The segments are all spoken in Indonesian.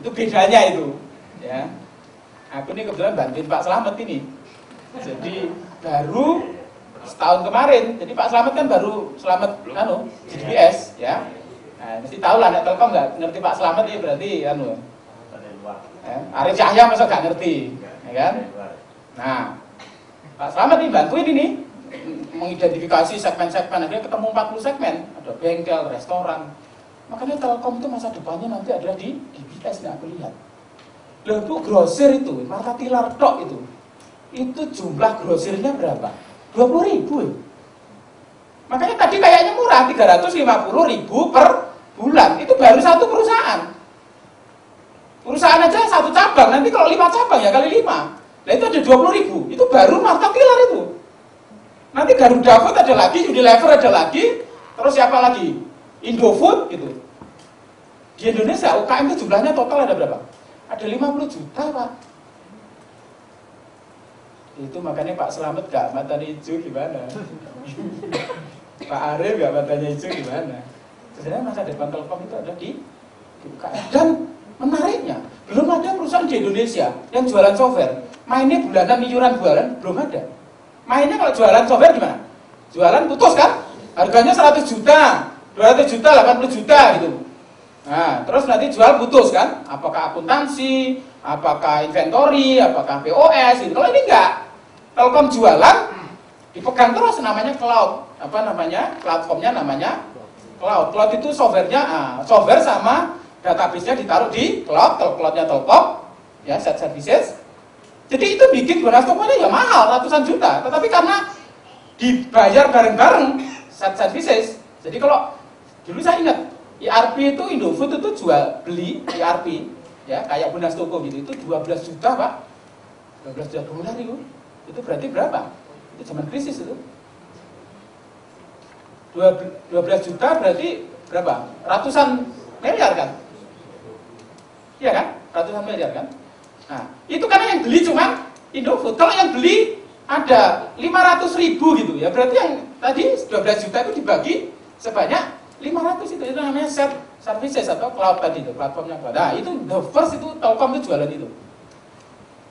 Itu bedanya itu. Ya. Aku ini kebetulan bantuin Pak Slamet ini. Jadi baru setahun kemarin. Jadi Pak Slamet kan baru Slamet GDPS ya. Nah, mesti tahu lah, nek Telkom nggak ngerti Pak Slamet ya berarti Arif Cahya masa nggak ngerti, ya kan? Nah, Pak Slamet ini bantuin ini mengidentifikasi segmen-segmen, akhirnya ketemu 40 segmen, ada bengkel, restoran. Makanya Telkom itu masa depannya nanti adalah di DBS, nah aku lihat. Loh itu grosir itu, Marta Tilar tok itu jumlah grosirnya berapa? 20.000 ya. Makanya tadi kayaknya murah, 350.000 per bulan. Itu baru satu perusahaan. Perusahaan aja satu cabang, nanti kalau 5 cabang ya kali 5. Nah itu ada 20.000, itu baru Marta Tilar itu. Nanti Garuda Food ada lagi, Unilever ada lagi, terus siapa lagi? Indofood gitu. Di Indonesia UKM itu jumlahnya total ada berapa? Ada 50 juta Pak. Itu makanya Pak Slamet gak matanya hijau gimana? Pak Arif gak matanya hijau gimana? Sebenarnya masa depan Telkom itu ada di UKM. Dan menariknya, belum ada perusahaan di Indonesia yang jualan software. Mainnya bulanan, iuran bulan, belum ada. Mainnya kalau jualan software gimana? Jualan putus kan? Harganya 100 juta, 200 juta, 80 juta gitu. Nah, terus nanti jual putus kan? Apakah akuntansi, apakah inventory, apakah POS gitu. Kalau ini enggak. Telkom jualan dipegang terus, namanya cloud. Apa namanya? Platformnya namanya cloud. Cloud itu softwarenya, software sama database-nya ditaruh di cloud. Cloud-nya Telkom, ya, set services. Jadi itu bikin bonus tokonya ya mahal, ratusan juta. Tetapi karena dibayar bareng-bareng set services. Jadi kalau dulu saya ingat ERP itu Indofood itu jual beli ERP ya kayak Bonus Toko gitu itu 12 juta Pak, 12 juta dolar itu berarti berapa? Itu zaman krisis itu 12 juta berarti berapa? Ratusan miliar kan? Iya kan? Ratusan miliar kan? Nah itu karena yang beli cuma Indofood. Kalau yang beli ada 500.000 gitu ya berarti yang tadi 12 juta itu dibagi sebanyak 500 itu namanya set services atau cloud tadi itu platformnya cloud. Nah itu the first itu Telkom itu jualan itu.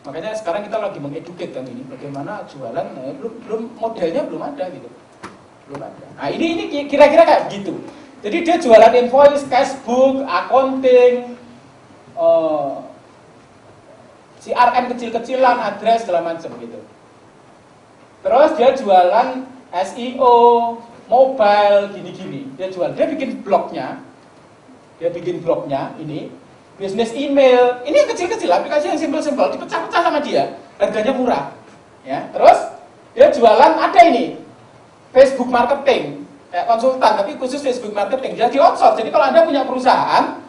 Makanya sekarang kita lagi mengeduket kan ini bagaimana jualan, belum modelnya belum ada gitu, belum ada. Nah ini kira-kira kayak begitu. Jadi dia jualan invoice, cashbook, accounting, CRM kecil-kecilan, address segala macam gitu. Terus dia jualan SEO, mobile, gini-gini. Dia jual, dia bikin blognya ini, bisnis email. Ini yang kecil-kecil, aplikasi yang simpel-simpel, dipecah-pecah sama dia, harganya murah. Ya, terus dia jualan ada ini, Facebook marketing, kayak konsultan, tapi khusus Facebook marketing. Dia di-outsource. Jadi kalau Anda punya perusahaan,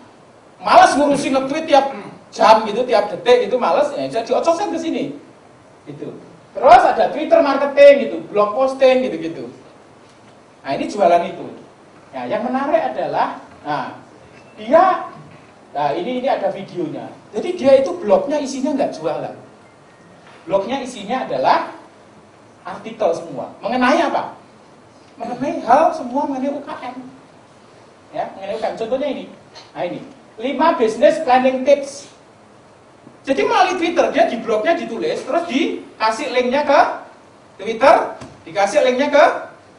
malas ngurusin nge-tweet tiap jam gitu, tiap detik itu malas, ya jadi di-outsource ke sini. Gitu. Terus ada Twitter marketing gitu, blog posting gitu-gitu. Nah ini jualan itu. Nah yang menarik adalah, ini ada videonya. Jadi dia itu blognya isinya nggak jualan. Blognya isinya adalah artikel semua. Mengenai apa? Mengenai hal semua mengenai UKM. Ya, mengenai UKM. Contohnya ini. Nah ini, 5 business planning tips. Jadi melalui Twitter dia di blognya ditulis, terus dikasih linknya ke Twitter, dikasih linknya ke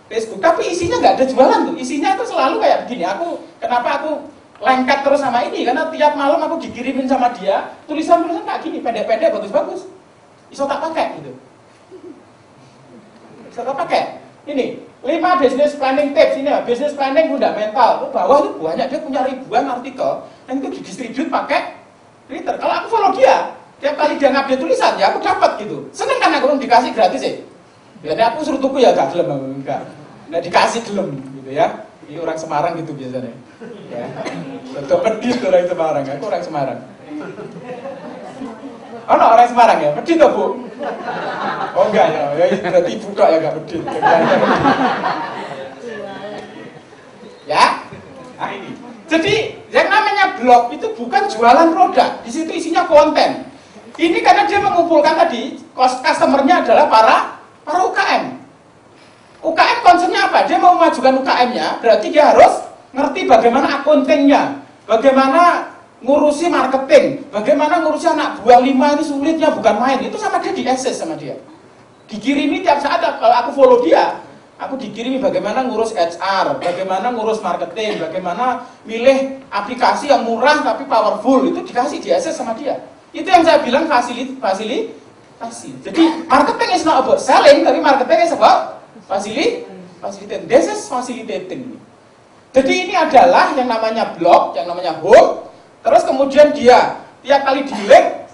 Facebook. Tapi isinya nggak ada jualan tuh. Isinya itu selalu kayak begini. Kenapa aku lengket terus sama ini? Karena tiap malam aku dikirimin sama dia tulisan-tulisan kayak gini, pendek-pendek, bagus-bagus. Iso tak pakai gitu. Iso tak pakai. Ini 5 business planning tips ini, business planning fundamental. Ke bawah itu banyak, dia punya ribuan artikel dan itu didistribute pakai Twitter. Kalau aku follow dia, tiap kali dia ngupdate tulisan, ya aku dapat gitu. Seneng kan aku dikasih gratis ya. Biasanya aku suruh tuku ya gak gelem, enggak. Nah dikasih gelem gitu ya. Ini orang Semarang gitu biasanya. Ya. Betul pedit orang Semarang, aku orang Semarang. Oh no, orang Semarang ya, pedit toh Bu? Oh enggak ya, berarti Ibu kok ya gak pedit. Ya, nah ini. Jadi yang namanya blog itu bukan jualan produk, di situ isinya konten. Ini karena dia mengumpulkan tadi customer-nya adalah para UKM. UKM concernnya apa? Dia mau memajukan UKM-nya, berarti dia harus ngerti bagaimana accounting-nya, bagaimana ngurusi marketing, bagaimana ngurusi anak buah 5 ini sulitnya bukan main. Itu sama dia di-assess sama dia. Dikirimi tiap saat kalau aku follow dia, aku dikirimi bagaimana ngurus HR, bagaimana ngurus marketing, bagaimana milih aplikasi yang murah tapi powerful, itu dikasih di-assess sama dia. Itu yang saya bilang fasilitasi. Jadi marketing is not about selling, tapi marketing is about facilitating. This is facilitating. Jadi ini adalah yang namanya blog, yang namanya hook. Terus kemudian dia tiap kali di-link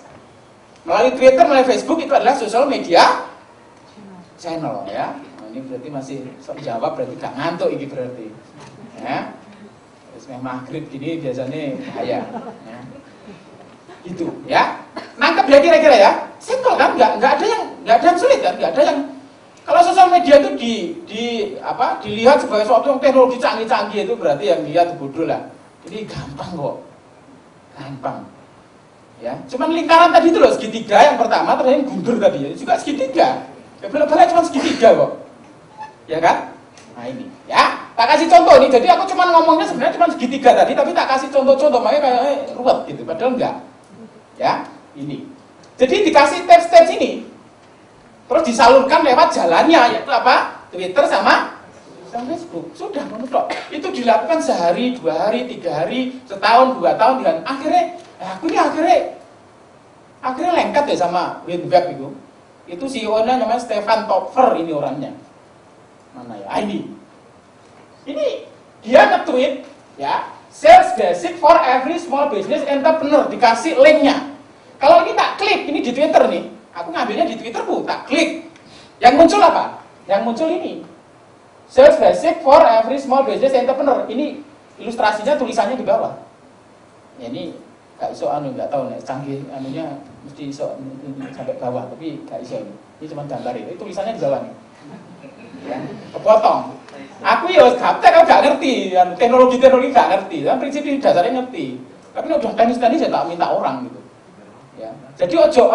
melalui Twitter, melalui Facebook, itu adalah social media channel ya. Nah, ini berarti masih sok jawab, berarti gak ngantuk ini berarti. Ya. Terus maghrib gini biasanya bahaya. Ya. Itu ya. Nangkep ya kira-kira ya. Simple kan? Nggak ada yang sulit kan? Nggak ada yang. Kalau sosial media itu dilihat sebagai suatu yang teknologi canggih-canggih, itu berarti yang lihat bodoh lah. Ini gampang kok. Gampang. Ya, cuman lingkaran tadi itu loh, segitiga yang pertama, terus yang gundur tadi ya, juga segitiga. Ya benar-benar cuma segitiga kok. Ya kan? Nah ini, ya. Tak kasih contoh nih. Jadi aku cuma ngomongnya sebenarnya cuma segitiga tadi, tapi tak kasih contoh-contoh, makanya kayak ruwet gitu, padahal enggak. Ya, ini. Jadi dikasih tips-tips ini. Terus disalurkan lewat jalannya, yaitu apa? Twitter sama Facebook. Sudah menutup. Itu dilakukan sehari, 2 hari, 3 hari, setahun, 2 tahun, dan akhirnya lengket ya sama WinWeb itu. Itu CEO-nya namanya Stefan Topfer, ini orangnya. Mana ya? Ini dia nge-tweet ya, sales basic for every small business entrepreneur, dikasih linknya. Kalau ini tak klik, ini di Twitter nih. Aku ngambilnya di Twitter bu, tak klik. Yang muncul apa? Yang muncul ini. Sales basic for every small business entrepreneur. Ini ilustrasinya, tulisannya di bawah. Ya, ini gak iso nggak tahu nih, canggih anunya mesti iso sampai bawah, tapi gak iso ini. Ini cuma gambar itu. Tulisannya di bawah nih. Ya, kepotong. Aku ya gaptek, aku gak ngerti, teknologi gak ngerti. Dan prinsip ini dasarnya ngerti. Tapi udah teknis ya tak minta orang gitu. Ya. Jadi ojo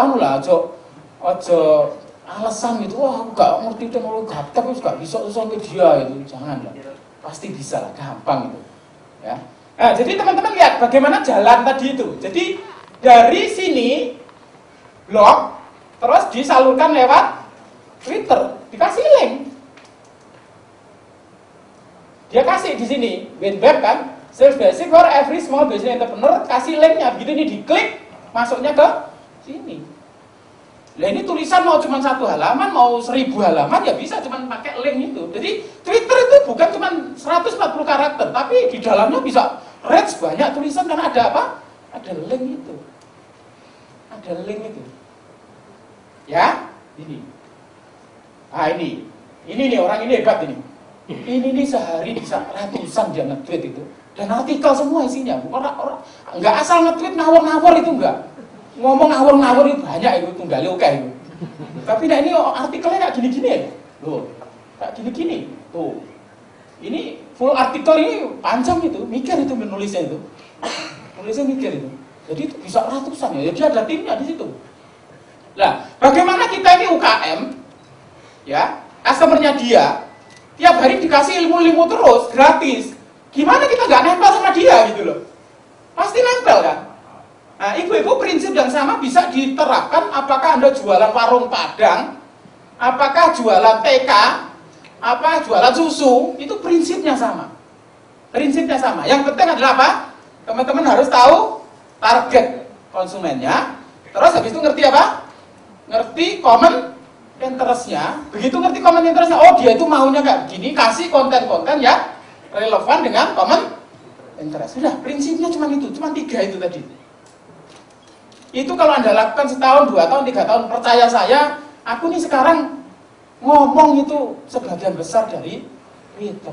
alasan gitu, wah aku gak ngerti teknologi gaptek, aku gak bisa sosial media itu, jangan lah. Pasti bisa lah, gampang itu. Ya. Nah, jadi teman-teman lihat bagaimana jalan tadi itu. Jadi dari sini blog, terus disalurkan lewat Twitter, dikasih link. Dia kasih di sini WinWeb kan, sales basic for every small business entrepreneur, kasih linknya. Begitu ini diklik, masuknya ke sini. Nah ini tulisan mau cuma 1 halaman, mau 1000 halaman ya bisa cuma pakai link itu. Jadi Twitter itu bukan cuma 140 karakter, tapi di dalamnya bisa reach banyak tulisan karena ada apa? Ada link itu. Ada link itu. Ya, ini. Nah ini nih orang ini hebat ini. Ini nih sehari bisa ratusan dia nge-tweet itu. Dan artikel semua isinya. Orang nggak asal nge-tweet ngawur-ngawur itu enggak. Ngomong ngawur-ngawur itu banyak itu, tunggalnya oke itu. Tapi nah ini artikelnya kayak gini-gini ya. Loh, kayak gini-gini. Tuh. Ini full artikel ini panjang itu, mikir itu menulisnya itu. Nulisnya mikir itu. Jadi itu bisa ratusan ya. Jadi ada timnya di situ. Nah, bagaimana kita ini UKM ya, customernya dia tiap hari dikasih ilmu-ilmu terus, gratis. Gimana kita nggak nempel sama dia gitu loh? Pasti nempel kan? Nah, ibu-ibu prinsip yang sama bisa diterapkan apakah Anda jualan warung Padang, apakah jualan TK, apa jualan susu, itu prinsipnya sama. Prinsipnya sama. Yang penting adalah apa? Teman-teman harus tahu target konsumennya, terus habis itu ngerti apa? Ngerti common interest-nya. Begitu ngerti common interest-nya, oh dia itu maunya kayak begini, kasih konten-konten yang relevan dengan common interest. Sudah, prinsipnya cuma itu, cuma 3 itu tadi. Itu kalau Anda lakukan setahun, 2 tahun, 3 tahun, percaya saya, aku nih sekarang ngomong itu sebagian besar dari Twitter.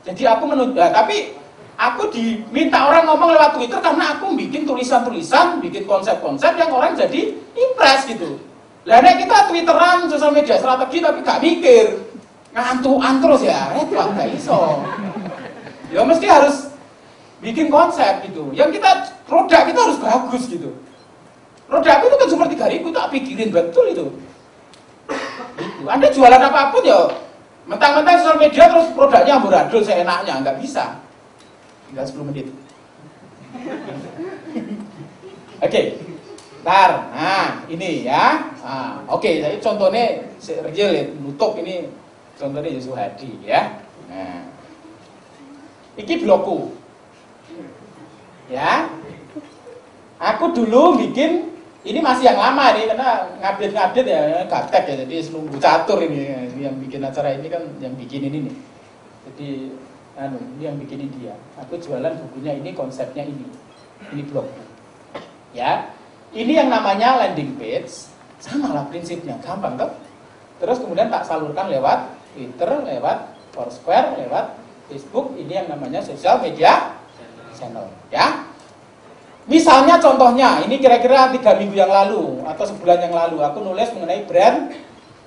Jadi aku tapi aku diminta orang ngomong lewat Twitter karena aku bikin tulisan-tulisan, bikin konsep-konsep yang orang jadi impress gitu. Lah nek kita Twitteran, sosial media strategi tapi gak mikir, ngantukan terus ya, repot gak iso. Ya mesti harus bikin konsep gitu. Yang kita produk kita harus bagus gitu. Produk itu kan seperti 3.000 tak pikirin betul itu. Gitu. Anda jualan apapun ya mentang-mentang sosial media terus produknya amburadul seenaknya, nggak bisa. Tinggal 10 menit. Oke. Ntar, nah ini ya. Nah, oke, jadi contohnya real nutup ini contohnya Yusuf Hadi ya. Nah. Iki blogku. Ya. Aku dulu bikin ini masih yang lama nih karena ngupdate ya gaptek ya, jadi nunggu catur ini yang bikin acara ini kan yang bikin ini nih. Jadi ini yang bikin dia. Aku jualan bukunya ini, konsepnya ini blog. Ya, ini yang namanya landing page, sama lah prinsipnya, gampang kan? Terus kemudian tak salurkan lewat Twitter, lewat Foursquare, lewat Facebook. Ini yang namanya social media channel. Ya. Misalnya contohnya, ini kira-kira 3 minggu yang lalu atau sebulan yang lalu aku nulis mengenai brand.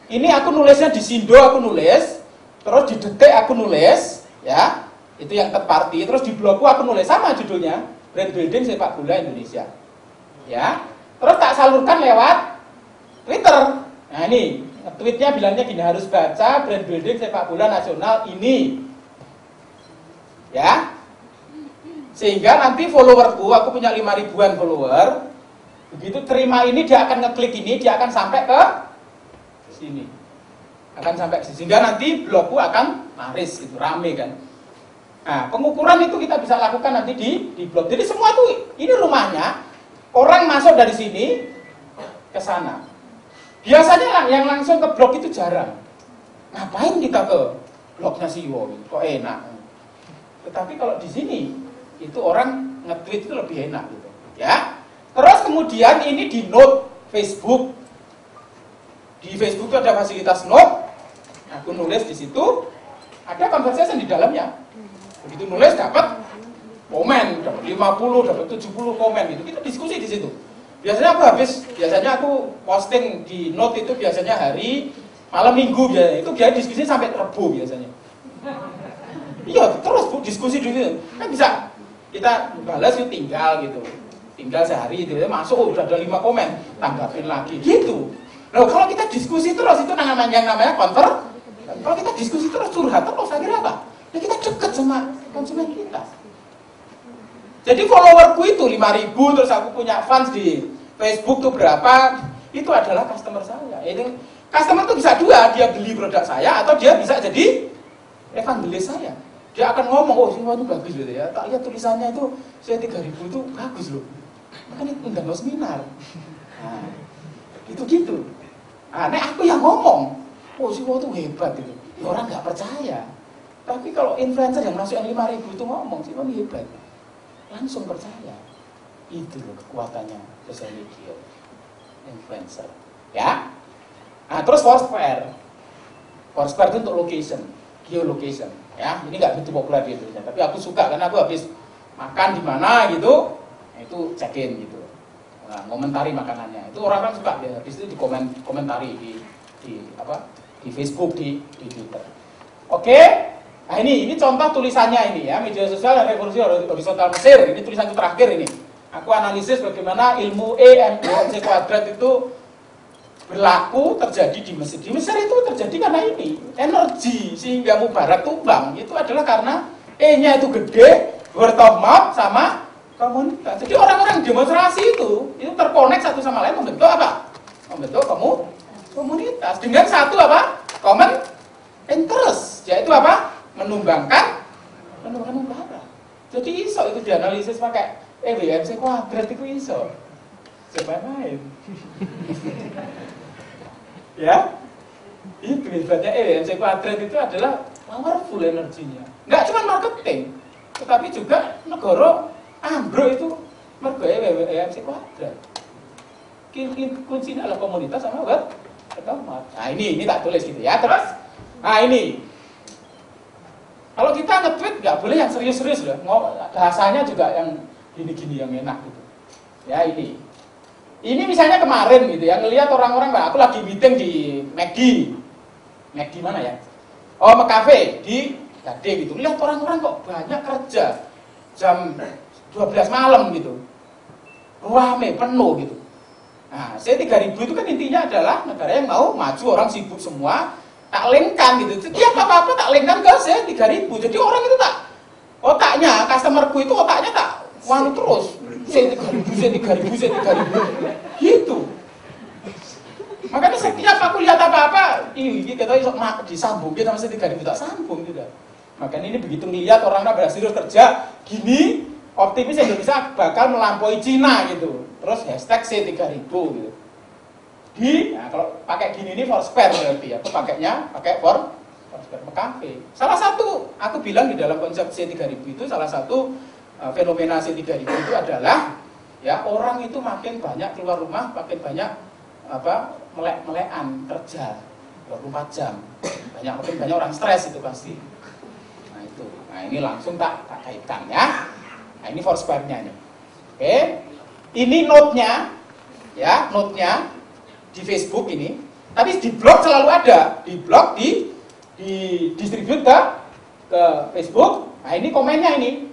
Ini aku nulisnya di Sindo, aku nulis, terus di Detik aku nulis, ya, itu yang third party. Terus di blogku aku nulis sama judulnya, Brand Building Sepak Bola Indonesia, ya. Terus tak salurkan lewat Twitter. Nah ini tweetnya bilangnya gini, harus baca Brand Building Sepak Bola Nasional ini, ya. Sehingga nanti followerku, aku punya 5 ribuan follower, begitu terima ini dia akan ngeklik ini, dia akan sampai ke sini, akan sampai ke sini. Sehingga nanti blogku akan laris gitu, rame kan. Nah, pengukuran itu kita bisa lakukan nanti di blog. Jadi semua tuh ini rumahnya, orang masuk dari sini ke sana. Biasanya yang langsung ke blog itu jarang. Ngapain kita ke blognya CEO? Kok enak. Tetapi kalau di sini itu orang nge-tweet itu lebih enak gitu, ya. Terus kemudian ini di note Facebook. Di Facebook itu ada fasilitas note. Aku nulis di situ, ada conversation di dalamnya. Begitu nulis dapat komen, dapat 50, dapat 70 komen gitu. Kita diskusi di situ. Biasanya aku posting di note itu biasanya hari malam Minggu biasanya. Itu biasanya diskusi sampai Rebo biasanya. Iya, terus diskusi dulu. Kan bisa kita balas itu tinggal sehari itu masuk udah ada 5 komen, tanggapin lagi gitu. Nah kalau kita diskusi terus itu yang namanya counter. Kalau kita diskusi terus curhat terus akhirnya apa? Ya kita dekat sama konsumen kita. Jadi followerku itu 5.000, terus aku punya fans di Facebook tuh berapa, itu adalah customer saya. Ini customer tuh bisa dua, dia beli produk saya atau dia bisa jadi evangelis saya. Dia akan ngomong, oh semua itu bagus gitu ya. Tak lihat tulisannya itu, saya 3.000 itu bagus loh. Makanya undang lo seminar. Nah, gitu. Nah, aku yang ngomong, oh semua itu hebat gitu. Ya, orang nggak percaya. Tapi kalau influencer yang masuk yang 5.000 itu ngomong, semua hebat. Langsung percaya. Itu loh kekuatannya sosial media. Influencer. Ya. Nah, terus Foursquare. Foursquare itu untuk location, geolocation. Ya, ini nggak begitu populer di Indonesia, tapi aku suka karena aku habis makan di mana gitu, itu check-in gitu, nah, komentari makanannya, itu orang-orang suka ya, habis itu komentari di Facebook, di Twitter. Oke, nah ini contoh tulisannya ini ya, media sosial dan revolusi horizontal Mesir, ini tulisanku terakhir ini. Aku analisis bagaimana ilmu E/MC kuadrat itu berlaku terjadi di Mesir. Di Mesir itu terjadi karena ini energi sehingga Mubarak tumbang itu adalah karena E-nya itu gede, word of mouth sama komunitas. Jadi orang-orang demonstrasi itu terkonek satu sama lain membentuk apa? Membentuk komunitas dengan satu apa? Common interest, yaitu apa? Menumbangkan Mubarak. Jadi iso itu dianalisis pakai EWMC kuadrat itu iso. Coba main. Ya, itu hebatnya EWMC kuadrat itu adalah powerful energinya. Nggak cuma marketing, tetapi juga negara ambruk itu mergo EWMC kuadrat. Kuncinya adalah komunitas sama web. Nah ini tak tulis gitu ya. Terus, nah ini kalau kita nge-tweet nggak boleh yang serius-serius loh. Bahasanya juga yang gini-gini yang enak gitu. Ya ini. Ini misalnya kemarin gitu ya, ngelihat orang-orang, aku lagi meeting di McD mana ya? Oh, McCafe di Gade gitu. Lihat orang-orang kok banyak kerja jam 12 malam gitu. Rame, penuh gitu. Nah, saya 3.000 itu kan intinya adalah negara yang mau maju, orang sibuk semua, tak linkkan gitu. Setiap apa-apa tak linkkan ke saya 3.000. Jadi orang itu tak, otaknya, customerku itu otaknya tak Wanu terus, saya 3.000, gitu. Makanya setiap aku lihat apa-apa, ini kita disambung, kita masih 3.000 tak sambung tidak. Makanya ini begitu melihat orang berhasil kerja gini, optimis Indonesia bakal melampaui Cina gitu. Terus hashtag C3000 gitu. Nah, kalau pakai gini ini Foursquare berarti, aku pakainya pakai Foursquare Mekafe. Salah satu, aku bilang di dalam konsep C3000 itu salah satu fenomena C3000 itu adalah ya orang itu makin banyak keluar rumah, makin banyak melek-melekan kerja 24 jam. Makin banyak orang stres itu pasti. Nah itu. Nah ini langsung tak kaitkan ya. Nah ini Foursquare-nya nih. Oke. Ini note-nya ya, note-nya di Facebook ini. Tapi di blog selalu ada. Di blog di distribute ke Facebook. Nah ini komennya ini.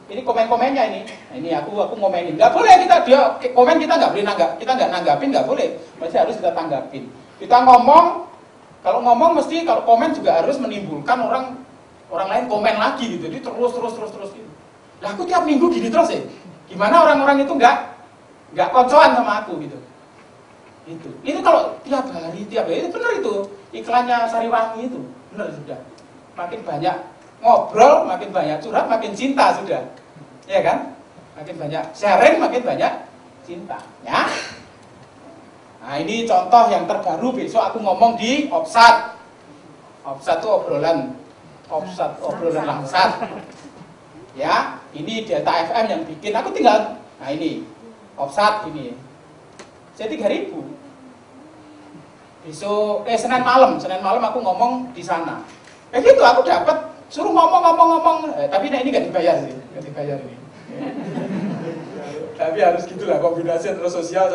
Ini komen-komennya ini. Nah, ini aku ngomenin. Nggak boleh dia komen kita nggak boleh kita nggak nanggapin nggak boleh. Masih harus kita tanggapin. Kita ngomong, kalau ngomong mesti kalau komen juga harus menimbulkan orang lain komen lagi gitu. Jadi terus gitu. Lah aku tiap minggu gini terus ya. Gimana orang-orang itu nggak koncoan sama aku gitu. Itu kalau tiap hari itu benar itu iklannya Sariwangi itu benar sudah. Makin banyak ngobrol, makin banyak curhat, makin cinta sudah, ya kan? Makin banyak sharing, makin banyak cinta, ya. Nah ini contoh yang terbaru, besok aku ngomong di Offsat. Offsat itu obrolan langsat. Ya, ini Delta FM yang bikin, aku tinggal. Nah ini Offsat ini. Saya 3.000. Besok Senin malam aku ngomong di sana. Gitu aku dapat. Suruh ngomong, tapi ini nggak dibayar sih, nggak dibayar ini. Tapi harus gitulah kombinasi antara sosial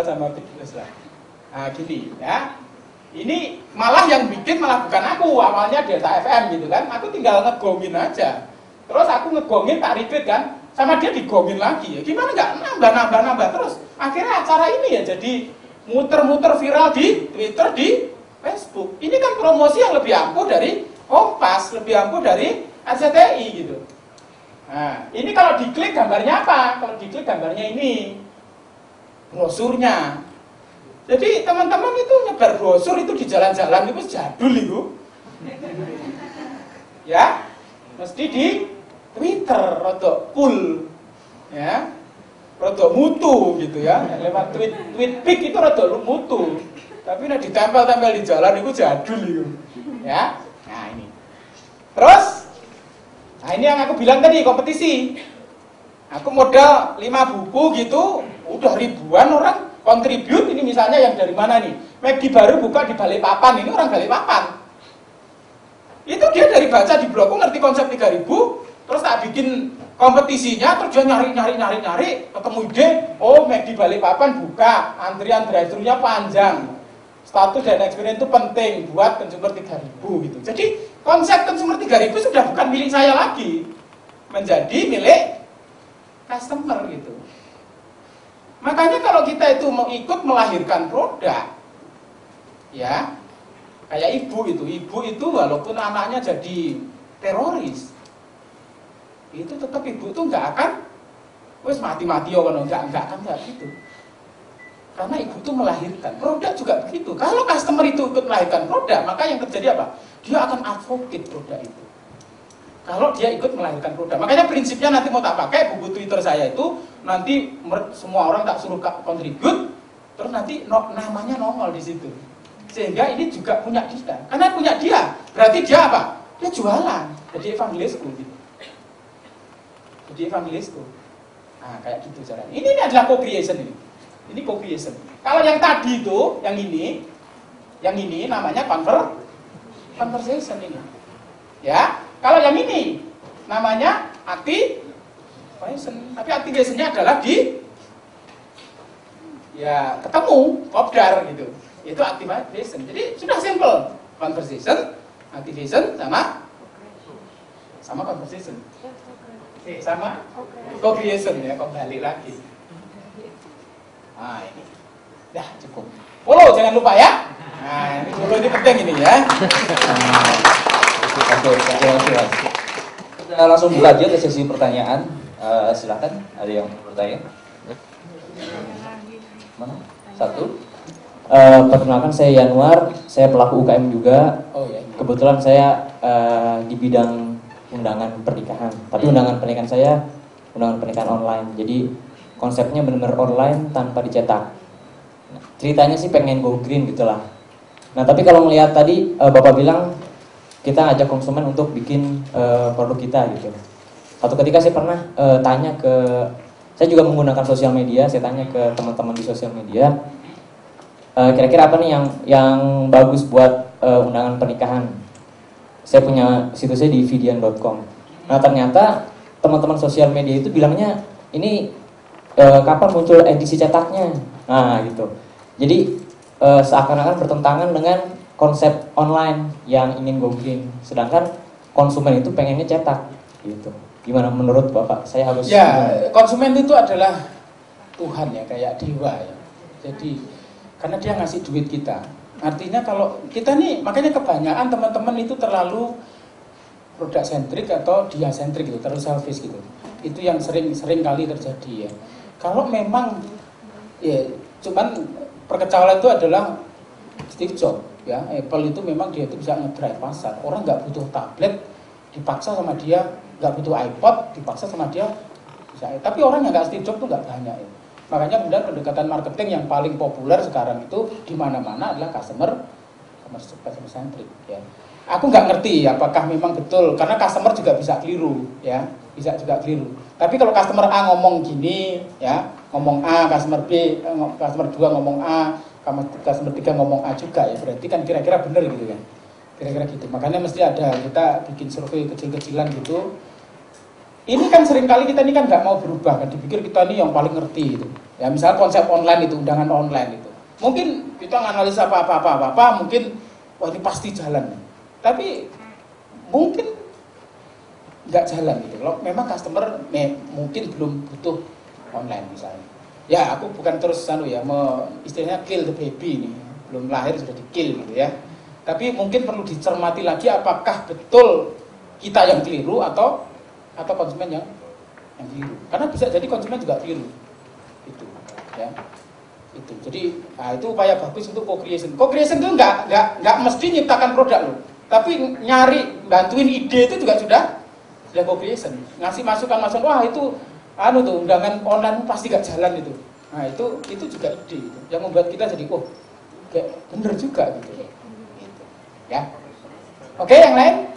sama bisnis lah. Nah gini ya, ini malah yang bikin malah bukan aku, awalnya Delta FM gitu kan, aku tinggal ngegongin aja. Terus aku ngegongin tak retweet kan, sama dia digongin lagi. Ya gimana nggak nambah terus. Akhirnya acara ini ya jadi muter-muter viral di Twitter, di Facebook. Ini kan promosi yang lebih ampuh dari Kompas, lebih ampuh dari RCTI gitu. Nah, ini kalau diklik gambarnya apa? Kalau diklik gambarnya ini brosurnya. Jadi teman-teman itu nyebar brosur itu di jalan-jalan itu jadul itu. Ya, mesti di Twitter rada cool. Ya. Rada mutu gitu ya. Lewat tweet pic itu rada mutu. Tapi nek ditempel-tempel di jalan itu jadul itu. Ya. Nah ini. Terus, nah ini yang aku bilang tadi kompetisi. Aku modal 5 buku gitu, udah ribuan orang kontribut. Ini misalnya yang dari mana nih? McD baru buka di Balikpapan, ini orang Balikpapan. Itu dia dari baca di blogku ngerti konsep 3.000, terus tak bikin kompetisinya, terus dia nyari, ketemu ide, oh McD Balikpapan buka, antrian drive-thru-nya panjang. Status dan experience itu penting buat consumer 3.000 gitu. Jadi konsep consumer 3.000 sudah bukan milik saya lagi, menjadi milik customer gitu. Makanya kalau kita itu mau ikut melahirkan produk, ya kayak ibu itu walaupun anaknya jadi teroris, itu tetap ibu itu nggak akan, wes mati-mati ya kalau nggak gitu. Karena ibu itu melahirkan, produk juga begitu. Kalau customer itu ikut melahirkan produk, maka yang terjadi apa? Dia akan advocate produk itu. Kalau dia ikut melahirkan produk. Makanya prinsipnya nanti mau tak pakai buku Twitter saya itu, nanti semua orang tak suruh kontribut, terus nanti namanya nongol di situ. Sehingga ini juga punya dia. Karena punya dia, berarti dia apa? Dia jualan. Jadi evangelisku gitu. Jadi evangelisku. Nah kayak gitu caranya. Ini adalah co-creation ini. Ini co-creation. Kalau yang tadi itu, yang ini namanya conversation ini. Ya, kalau yang ini namanya activation. Tapi activation-nya adalah ketemu, kopdar gitu. Itu activation. Jadi sudah simple. Conversation, activation sama conversation. Sama co-creation ya, kembali lagi. Nah ini, dah cukup. Follow jangan lupa ya. Nah ini follow ini penting ini ya. Kita langsung buka aja ke sesi pertanyaan. Silahkan, ada yang bertanya? Mana? Satu. Perkenalkan saya Yanuar, saya pelaku UKM juga. Oh ya. Kebetulan saya di bidang undangan pernikahan. Tapi undangan pernikahan saya undangan pernikahan online. Jadi konsepnya benar-benar online tanpa dicetak. Ceritanya sih pengen go green gitulah. Nah tapi kalau melihat tadi Bapak bilang kita ajak konsumen untuk bikin produk kita gitu. Satu ketika saya pernah tanya ke, saya juga menggunakan sosial media, saya tanya ke teman-teman di sosial media, kira-kira apa nih yang bagus buat undangan pernikahan. Saya punya situsnya di vidian.com. Nah ternyata teman-teman sosial media itu bilangnya ini kapan muncul edisi cetaknya. Nah gitu. Jadi seakan-akan bertentangan dengan konsep online yang ingin go green. Sedangkan konsumen itu pengennya cetak gitu. Gimana menurut Bapak? Saya harus konsumen itu adalah Tuhan ya, kayak dewa ya. Jadi karena dia ngasih duit kita. Artinya kalau kita nih, makanya kebanyakan teman-teman itu terlalu produk sentrik atau dia sentrik gitu, terlalu selfish gitu. Itu yang sering kali terjadi ya. Kalau memang ya cuman perkecalan itu adalah Steve Jobs ya. Apple itu memang dia itu bisa ngedrive pasar. Orang nggak butuh tablet dipaksa sama dia, nggak butuh iPod dipaksa sama dia bisa. Tapi orang yang nggak Steve Jobs itu nggak banyak ya. Makanya kemudian pendekatan marketing yang paling populer sekarang itu di mana-mana adalah customer centric ya. Aku nggak ngerti apakah memang betul, karena customer juga bisa keliru ya, bisa juga keliru. Tapi kalau customer A ngomong gini ya, ngomong A, customer B, customer 2 ngomong A, customer 3 ngomong A juga ya, berarti kan kira-kira benar gitu kan. Kira-kira gitu. Makanya mesti ada, kita bikin survei kecil-kecilan gitu. Ini kan seringkali kita ini kan nggak mau berubah kan, dipikir kita ini yang paling ngerti itu. Ya misalnya konsep online itu, undangan online itu. Mungkin kita nganalisa apa-apa, mungkin wah ini pasti jalan. Tapi mungkin nggak jalan gitu. Kalau memang customer mungkin belum butuh online misalnya. Ya aku bukan terus ya, istilahnya kill the baby ini, belum lahir sudah di kill gitu ya. Tapi mungkin perlu dicermati lagi apakah betul kita yang keliru atau konsumen yang keliru. Karena bisa jadi konsumen juga keliru. Itu ya. Itu. Jadi itu upaya bagus untuk co-creation. Co-creation itu nggak mesti nyiptakan produk loh. Tapi nyari bantuin ide itu juga sudah co-creation. Ngasih masukan, wah itu tuh undangan online pasti gak jalan itu. Nah, itu juga ide itu. Yang membuat kita jadi kayak bener juga gitu. Ya. Oke, yang lain?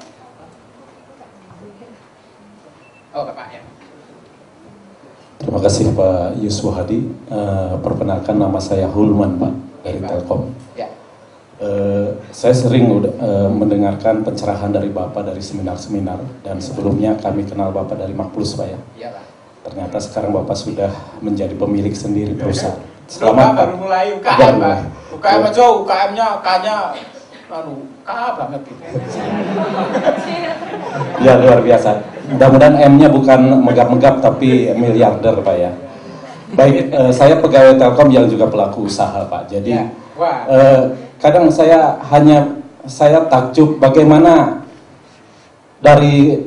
Oh, Bapak ya. Terima kasih Pak Yusuf Hadi. Perkenalkan nama saya Hulman Pak dari Telkom. Ya. Saya sering mendengarkan pencerahan dari Bapak dari seminar-seminar, dan sebelumnya kami kenal Bapak dari Makplus Pak ya. Iya Pak. Ternyata sekarang Bapak sudah menjadi pemilik sendiri perusahaan. Selamat baru mulai UKM Pak. UKM aja, UKM-nya K-nya K banget gitu. Ya luar biasa. Mudah-mudahan M-nya bukan megap-megap tapi miliarder Pak ya. Baik, saya pegawai Telkom yang juga pelaku usaha Pak. Jadi Ya. Wah. kadang saya takjub bagaimana dari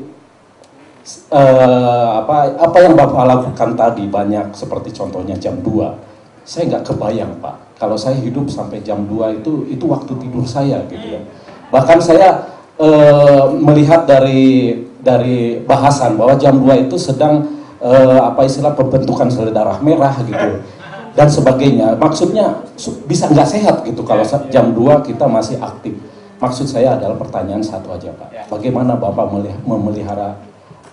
apa yang Bapak lakukan tadi, banyak seperti contohnya jam 2. Saya nggak kebayang Pak, kalau saya hidup sampai jam 2 itu waktu tidur saya gitu ya. Bahkan saya melihat dari bahasan bahwa jam 2 itu sedang pembentukan sel darah merah gitu dan sebagainya. Maksudnya bisa nggak sehat gitu kalau jam 2 kita masih aktif. Maksud saya adalah pertanyaan satu aja Pak, bagaimana Bapak memelihara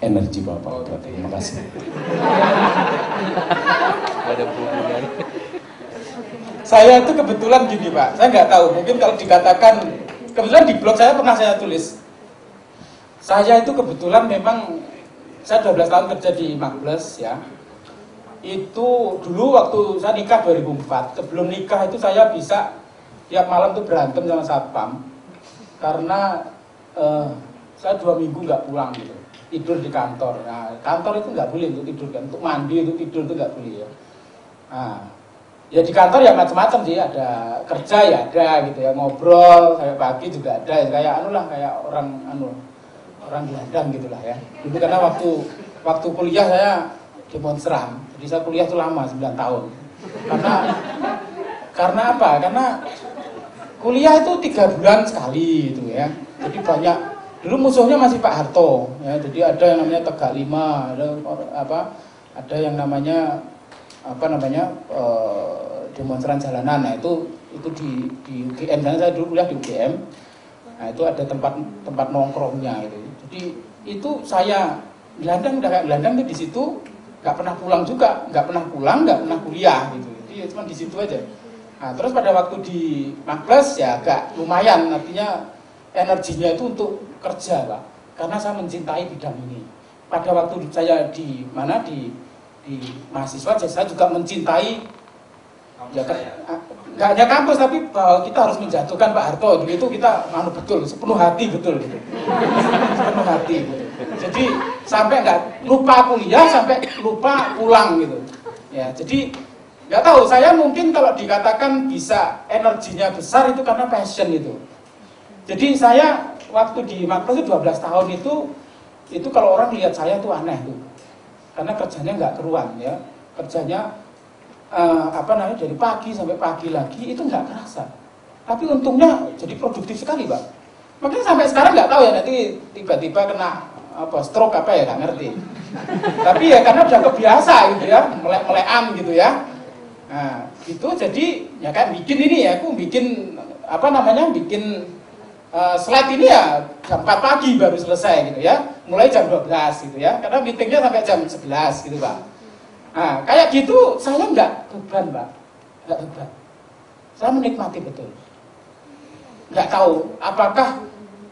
energi Bapak? Terima kasih. Saya itu kebetulan gini Pak, saya nggak tahu, mungkin kalau dikatakan, kebetulan di blog saya pernah saya tulis, saya itu kebetulan memang, saya 12 tahun kerja di Makplus ya, itu dulu waktu saya nikah 2004, sebelum nikah itu saya bisa tiap malam tuh berantem sama satpam, karena saya 2 minggu nggak pulang gitu, tidur di kantor. Nah, kantor itu nggak boleh untuk tidur kan, untuk mandi itu tidur itu nggak boleh ya. Nah, ya di kantor ya macam-macam sih, ada kerja ya ada gitu ya, ngobrol kayak pagi juga ada ya, kayak kayak orang orang gelandang gitulah ya. Dulu karena waktu kuliah saya demonstran, jadi saya kuliah itu lama 9 tahun. Karena apa? Karena kuliah itu 3 bulan sekali gitu ya. Jadi banyak. Dulu musuhnya masih Pak Harto, ya. Jadi ada yang namanya Tegak Lima, ada yang namanya demonstran jalanan. Nah itu di UGM, karena saya dulu kuliah di UGM. Nah itu ada tempat nongkrongnya itu. Jadi itu saya gelandang itu di situ, nggak pernah pulang juga, nggak pernah kuliah gitu. Jadi ya cuma di situ aja. Nah, terus pada waktu di Magles ya agak lumayan, artinya energinya itu untuk kerja Pak, karena saya mencintai bidang ini. Pada waktu saya di mahasiswa, saya juga mencintai ya nggak hanya kampus, tapi bahwa kita harus menjatuhkan Pak Harto itu kita betul, sepenuh hati betul gitu. Sepenuh hati gitu. Jadi sampai nggak lupa kuliah, sampai lupa pulang gitu. Ya, jadi nggak tahu, saya mungkin kalau dikatakan bisa energinya besar itu karena passion itu. Jadi saya waktu di Magles itu 12 tahun itu kalau orang lihat saya tuh aneh tuh. Karena kerjanya nggak keruan ya. Kerjanya dari pagi sampai pagi lagi itu nggak kerasa. Tapi untungnya jadi produktif sekali Pak. Makanya sampai sekarang nggak tahu ya, nanti tiba-tiba kena stroke ya nggak ngerti. Tapi ya karena udah kebiasa gitu ya, melek-melekan gitu ya. Nah, gitu jadi ya kayak bikin ini ya, aku bikin slide ini ya jam 4 pagi baru selesai gitu ya. Mulai jam 12 gitu ya. Karena meetingnya sampai jam 11 gitu Pak. Nah, kayak gitu saya nggak beban Pak. Nggak beban. Saya menikmati betul. Nggak tahu apakah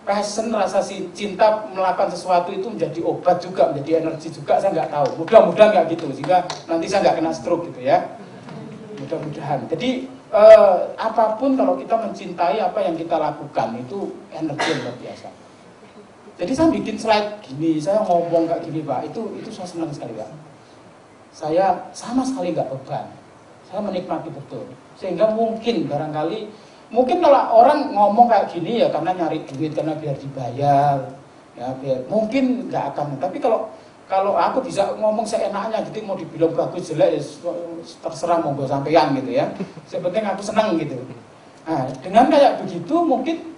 passion, rasa cinta melakukan sesuatu itu menjadi obat juga, menjadi energi juga, saya nggak tahu. Mudah-mudahan nggak gitu, sehingga nanti saya nggak kena stroke gitu ya. Mudah-mudahan. Jadi apapun kalau kita mencintai apa yang kita lakukan itu energi yang luar biasa. Jadi saya bikin slide gini, saya ngomong kayak gini Pak, itu saya senang sekali Pak. Saya sama sekali nggak beban, saya menikmati betul. Sehingga mungkin kalau orang ngomong kayak gini ya karena nyari duit, karena biar dibayar, ya mungkin nggak akan. Tapi kalau aku bisa ngomong seenaknya gitu, mau dibilang bagus jelek ya terserah monggo sampean gitu ya. Sebenarnya aku senang gitu. Nah, dengan kayak begitu mungkin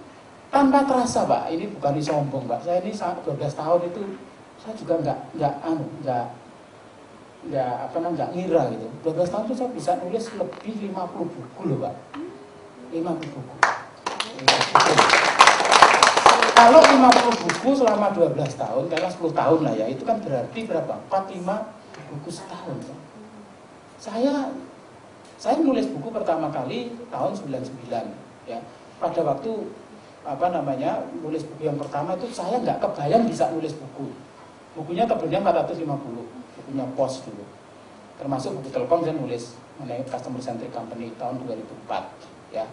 tanpa terasa Pak, ini bukan sombong Pak. Saya ini 12 tahun itu saya juga nggak ngira gitu. 12 tahun itu saya bisa nulis lebih 50 buku loh Pak. 50 buku. Kalau 50 buku selama 12 tahun, karena 10 tahun lah ya, itu kan berarti berapa? 4-5 buku setahun. Saya nulis buku pertama kali tahun 99 ya. Pada waktu nulis buku yang pertama itu saya nggak kebayang bisa nulis buku. Bukunya tebelnya 450, bukunya Pos dulu. Termasuk buku Telkom saya nulis mengenai Customer Centric Company tahun 2004 ya.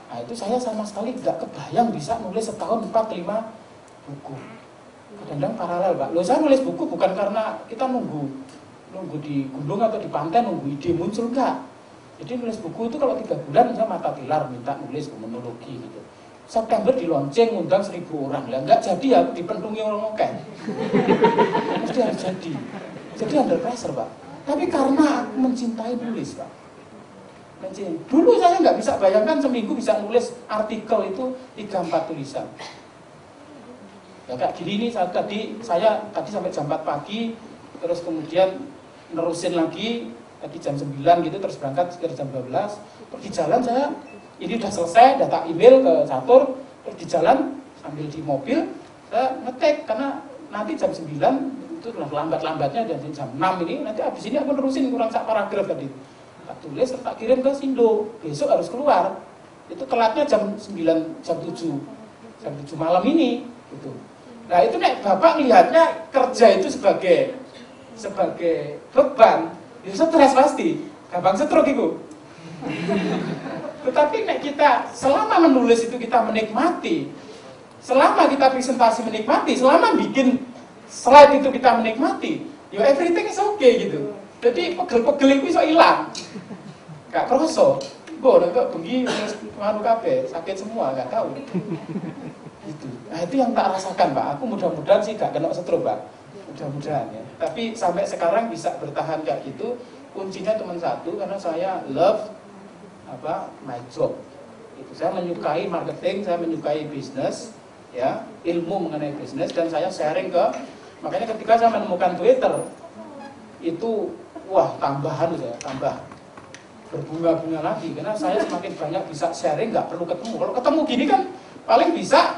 Nah itu saya sama sekali nggak kebayang bisa nulis setahun 4-5 buku. Kadang-kadang paralel Pak. Loh saya nulis buku bukan karena kita nunggu di gunung atau di pantai nunggu ide muncul, enggak. Jadi nulis buku itu kalau 3 bulan saya mata tilar minta nulis monologi gitu. September di launching ngundang 1000 orang. Lah enggak jadi ya dipentungi orang oke. Mesti harus jadi. Jadi under pressure Pak. Tapi karena aku mencintai nulis Pak. Dulu saya nggak bisa bayangkan seminggu bisa nulis artikel itu 3-4 tulisan. Ya kayak gini nih, saya tadi sampai jam 4 pagi, terus kemudian nerusin lagi tadi jam 9 gitu, terus berangkat sekitar jam 12, pergi jalan saya ini udah selesai, data email ke Catur, terus di jalan sambil di mobil saya ngetik karena nanti jam 9 itu lambat-lambatnya dan jam 6 ini nanti habis ini aku nerusin kurang sak paragraf tadi. Tak tulis, tak kirim ke Sindo. Besok harus keluar. Itu telatnya jam 9, jam 7 malam ini gitu. Nah itu nek Bapak melihatnya kerja itu sebagai beban, itu stres pasti. Gampang stroke itu. Tetapi nek kita selama menulis itu kita menikmati, selama kita presentasi menikmati, selama bikin slide itu kita menikmati, ya everything is okay gitu. Jadi pegel-pegel itu bisa hilang. Gak kroso. Gue udah bengi nganu kabeh, sakit semua, gak tahu. Gitu. Nah itu yang tak rasakan Pak. Aku mudah-mudahan sih gak kena stroke Pak. Mudah-mudahan ya. Tapi sampai sekarang bisa bertahan kayak gitu. Kuncinya cuma satu, karena saya love my job. Itu saya menyukai marketing, saya menyukai bisnis, ya, ilmu mengenai bisnis, dan saya sharing ke. Makanya ketika saya menemukan Twitter itu wah tambahan saya, tambah berbunga-bunga lagi, karena saya semakin banyak bisa sharing, nggak perlu ketemu. Kalau ketemu gini kan paling bisa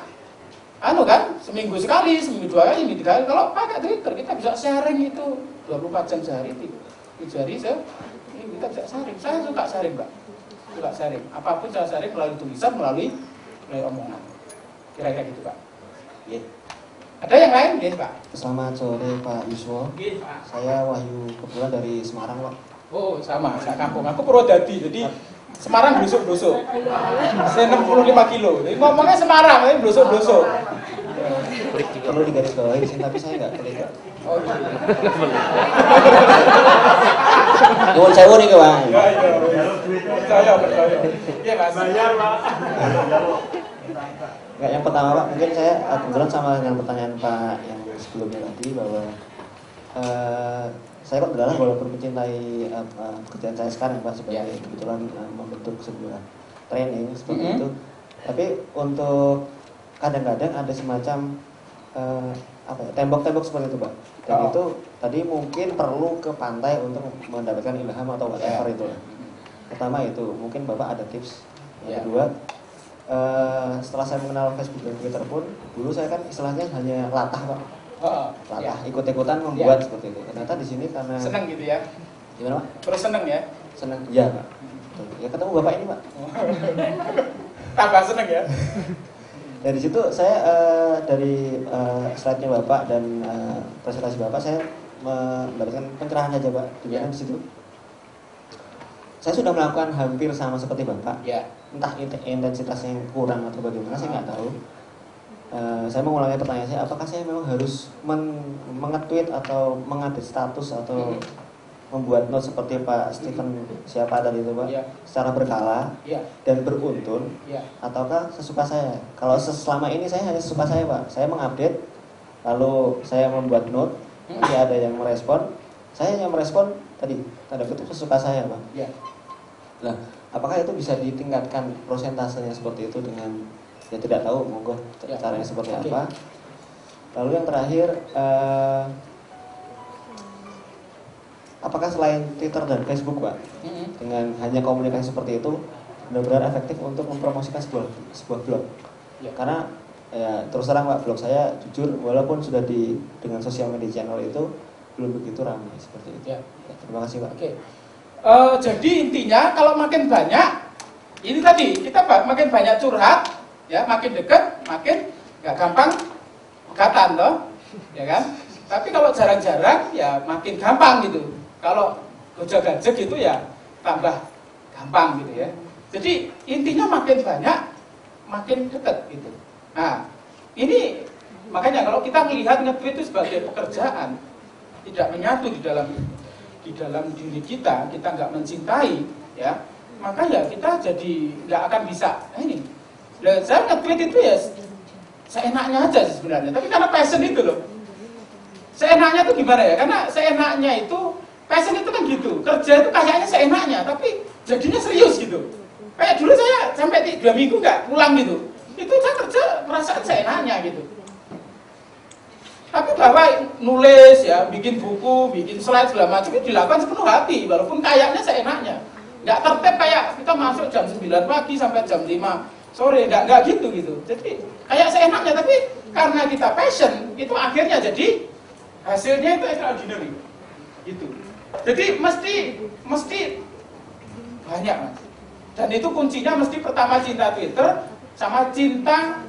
kan seminggu sekali, seminggu 2 kali, seminggu 3 kali. Kalau pakai Twitter kita bisa sharing itu 24 jam sehari, 7 hari kita bisa sharing. Saya suka sharing Pak, suka sharing. Apapun saya sharing melalui tulisan, melalui omongan. Kira-kira gitu Pak. Yeah. Ada yang lain, ya Pak? Selamat sore Pak Yuswo. Yeah, Pak. Saya Wahyu, kebetulan dari Semarang Pak. Oh sama, saya kampung. Aku Purwodadi, jadi Semarang blusuk-blusuk. Saya 65 kilo. Jadi ngomongnya Semarang, tapi blusuk-blusuk. Perlu digarisbawahi di sini, tapi saya nggak pelit. Oh iya. Nyuwun sewu nih Pak. Iya. Percaya. Iya Mas. Bayar Pak. Nggak, yang pertama Pak, mungkin saya kebetulan sama dengan pertanyaan Pak yang sebelumnya tadi bahwa saya kok adalah walaupun mencintai pekerjaan saya sekarang Pak sebagai kebetulan membentuk sebuah training seperti itu, tapi untuk kadang-kadang ada semacam tembok-tembok seperti itu Pak, dan itu tadi mungkin perlu ke pantai untuk mendapatkan ilham atau whatever itu. Pertama itu mungkin Bapak ada tips. Yang kedua, setelah saya mengenal Facebook dan Twitter pun dulu saya kan istilahnya hanya latah Pak. Latah, ikut-ikutan membuat seperti itu. Ternyata di sini karena seneng gitu ya. Gimana Pak? Terus seneng ya? Seneng, iya Pak. Ya ketemu Bapak ini Pak. Tambah seneng ya. Dari situ saya dari slide-nya Bapak dan presentasi Bapak saya mendapatkan pencerahan saja Pak. Di mana di situ saya sudah melakukan hampir sama seperti Bapak. Entah intensitasnya yang kurang atau bagaimana saya nggak tahu. Saya mengulangi pertanyaan saya, apakah saya memang harus mengetweet atau mengupdate status atau membuat note seperti Pak Stephen siapa tadi itu Pak, secara berkala dan beruntun, ataukah sesuka saya? Kalau selama ini saya hanya sesuka saya Pak, saya mengupdate, lalu saya membuat note, nanti ada yang merespon, saya yang merespon tadi tanda kutip sesuka saya Pak. Nah, apakah itu bisa ditingkatkan prosentasenya seperti itu dengan ya tidak tahu, monggo caranya seperti apa. Lalu yang terakhir, apakah selain Twitter dan Facebook Pak, dengan hanya komunikasi seperti itu benar-benar efektif untuk mempromosikan sebuah blog? Karena ya terus terang Pak, blog saya jujur walaupun sudah dengan sosial media channel itu belum begitu ramai seperti itu. Terima kasih Pak. Jadi intinya kalau makin banyak, ini tadi kita makin banyak curhat, ya makin dekat, makin nggak gampang dekatan toh, ya kan? Tapi kalau jarang-jarang, ya makin gampang gitu. Kalau gojek-gajek gitu ya tambah gampang gitu ya. Jadi intinya makin banyak, makin dekat gitu. Nah ini makanya kalau kita melihat nge-tweet itu sebagai pekerjaan, tidak menyatu di dalam diri kita nggak mencintai, ya maka ya kita jadi nggak akan bisa. Nah ini, saya nge-tweet itu ya seenaknya aja sih sebenarnya, tapi karena passion itu loh. Seenaknya itu gimana ya? Karena seenaknya itu, passion itu kan gitu, kerja itu kayaknya seenaknya, tapi jadinya serius gitu. Kayak dulu saya sampai 2 minggu nggak pulang gitu, itu saya kerja perasaan seenaknya gitu. Tapi bahwa nulis ya, bikin buku, bikin slide segala macam itu dilakukan sepenuh hati, walaupun kayaknya seenaknya. Nggak tertib kayak kita masuk jam 9 pagi sampai jam 5 sore, nggak gitu. Jadi kayak seenaknya, tapi karena kita passion, itu akhirnya jadi hasilnya itu extraordinary. Gitu. Jadi mesti banyak Mas. Dan itu kuncinya mesti pertama cinta Twitter sama cinta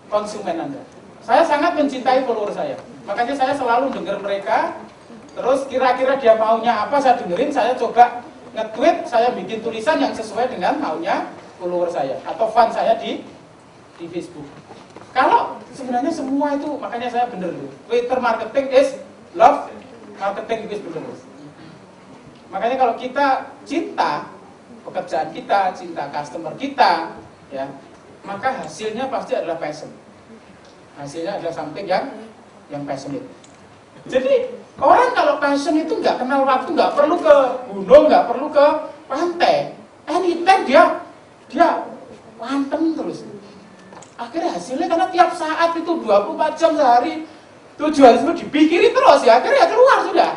konsumen Anda. Saya sangat mencintai follower saya. Makanya saya selalu dengar mereka. Terus kira-kira dia maunya apa saya dengerin, saya coba nge-tweet, saya bikin tulisan yang sesuai dengan maunya follower saya atau fan saya di Facebook. Kalau sebenarnya semua itu, makanya saya bener loh. Twitter marketing is love, marketing is bener. Makanya kalau kita cinta pekerjaan kita, cinta customer kita, ya, maka hasilnya pasti adalah passion. hasilnya adalah something yang passionate. Jadi orang kalau passion itu nggak kenal waktu, nggak perlu ke gunung, nggak perlu ke pantai, anytime dia wantem terus. Akhirnya hasilnya karena tiap saat itu 24 jam sehari, 7 hari itu dipikirin terus ya, akhirnya keluar sudah.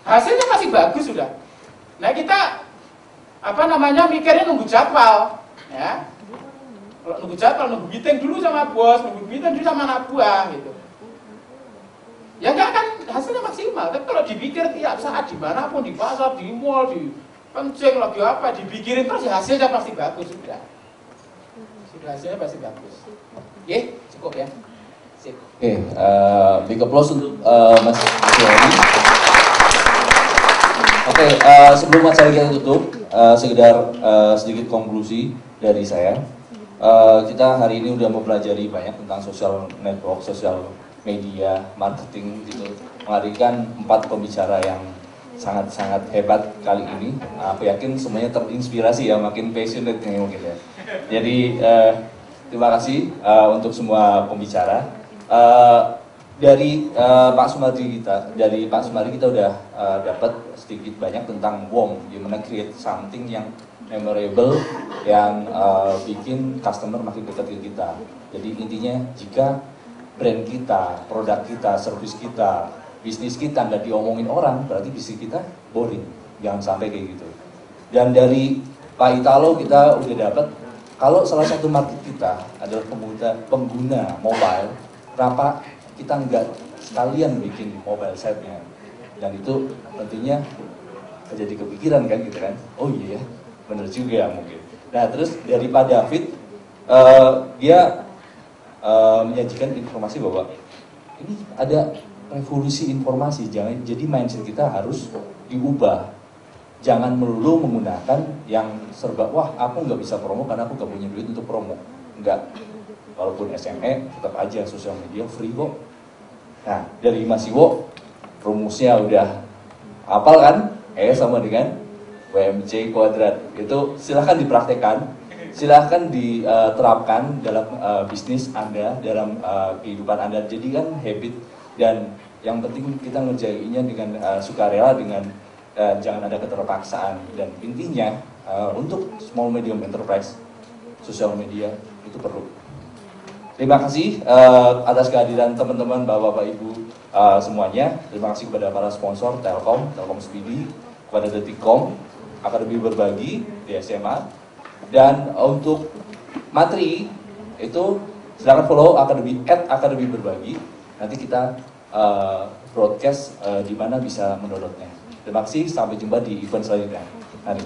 Hasilnya masih bagus sudah. Nah kita mikirnya nunggu jadwal, ya. Kalau nunggu jadwal, nunggu meeting dulu sama bos, nunggu meeting dulu sama anak buah gitu. Ya nggak akan hasilnya maksimal. Tapi kalau dipikir tiap saat dimanapun, di pasar, di mall, di kencing lagi apa, dipikirin terus ya hasilnya pasti bagus sudah. Hasilnya pasti bagus. Oke, cukup ya. Sip. Oke, big applause untuk Mas Joni. Oke, sebelum acara kita tutup, sekedar sedikit konklusi dari saya. Kita hari ini udah mempelajari banyak tentang social network, social media, marketing gitu. Menghadirkan 4 pembicara yang sangat-sangat hebat kali ini. Aku yakin semuanya terinspirasi ya, makin passionate nih mungkin ya. Jadi terima kasih untuk semua pembicara. Dari Pak Sumadi kita udah dapat sedikit banyak tentang WOM, gimana create something yang memorable, yang bikin customer makin dekat ke kita. Jadi intinya jika brand kita, produk kita, service kita, bisnis kita nggak diomongin orang, berarti bisnis kita boring. Jangan sampai kayak gitu. Dan dari Pak Italo kita udah dapat kalau salah satu market kita adalah pengguna mobile, kenapa kita nggak sekalian bikin mobile setnya? Dan itu tentunya jadi kepikiran kan gitu kan? Oh iya ya, bener juga mungkin. Nah terus dari Pak David, dia menyajikan informasi bahwa ini ada revolusi informasi, jadi mindset kita harus diubah. Jangan melulu menggunakan yang serba, wah aku nggak bisa promo karena aku nggak punya duit untuk promo. Enggak, walaupun SME tetap aja sosial media free kok. Nah dari Mas Iwo, rumusnya udah hafal kan? Sama dengan WMC kuadrat. Itu silahkan dipraktekkan, silahkan diterapkan dalam bisnis Anda, dalam kehidupan Anda. Jadi kan habit, dan yang penting kita ngerjainnya dengan sukarela, dengan jangan ada keterpaksaan. Dan intinya untuk small medium enterprise, sosial media itu perlu. Terima kasih atas kehadiran teman-teman, bapak-bapak, ibu semuanya. Terima kasih kepada para sponsor Telkom Speedy, kepada Detikcom, Akademi Berbagi di SMA. Dan untuk materi itu silakan follow Akademi Berbagi. Nanti kita broadcast di mana bisa mendownloadnya. Terima kasih, sampai jumpa di event selanjutnya. Mari.